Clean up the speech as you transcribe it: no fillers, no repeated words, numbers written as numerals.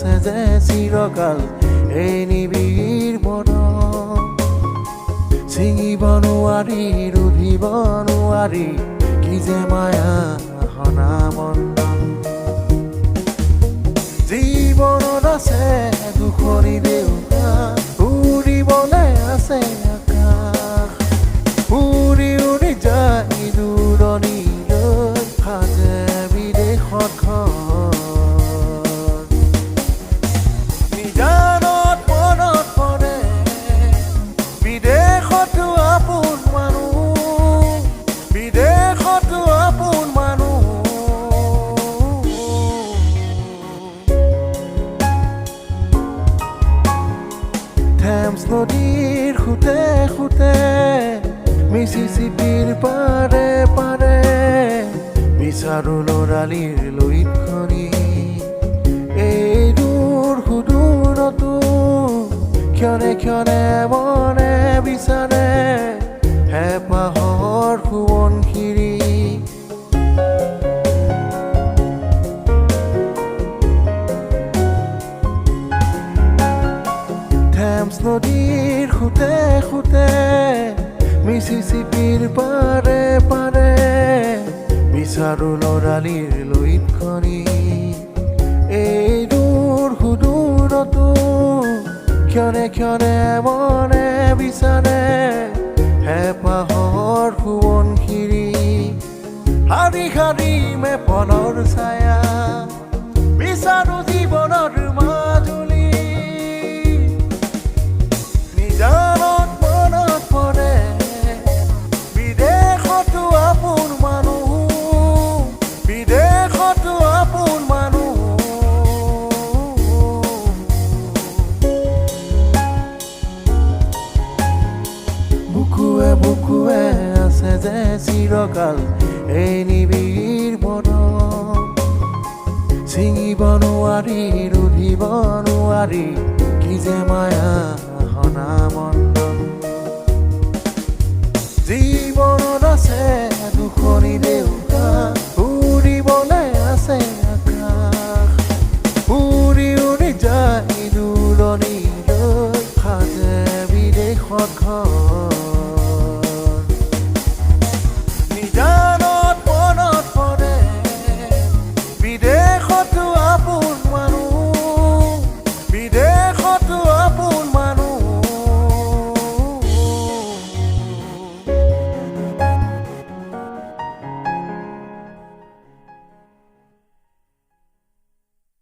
আছে যে চিৰকাল এই নিবিড় মন ছিঙিব নোৱাৰি ৰুধিব নোৱাৰি কি যে মায়া হনা বন্ধন জীৱনত আছে দুখৰি দেউতা উৰিবলৈ আছে আকাশ উৰি উৰি যায় দূৰণিলৈ সাজে বিদেশত ঘৰ নিজানত মনত পৰে বিদেশতো আপোন মানুহ বিদেশতো আপোন মানুহ থেমছ নদীৰ খুঁটে খুঁটে মিচিচিপিৰ পাৰে পাৰে বিচাৰো ল'ৰালিৰ লুইত খনি এই দূৰ সুদূৰতো ক্ষণে ক্ষণে মনে বিচাৰে হেঁপাহৰ সোৱণশিৰি থেমছ নদীৰ খুঁটে খুঁটে মিচিচিপিৰ পাৰে পাৰে বিচাৰো ল'ৰালিৰ লুইত খনি এই দূৰ সুদূৰতো ক্ষণে ক্ষণে মনে বিচাৰে হেঁপাহৰ সোৱণশিৰি শাৰী শাৰী মেপনৰ ছায়া বিচাৰো জীৱনৰ মাজুলী নিজানত মনত পৰে বিদেশতো আপোন মানুহ বিদেশতো আপোন মানুহ বুকুৱে বুকুৱে আছে যে চিৰকাল এই নিবিড় মন ছিঙিব নোৱাৰি ৰুধিব নোৱাৰি কি যে মায়া হনা মন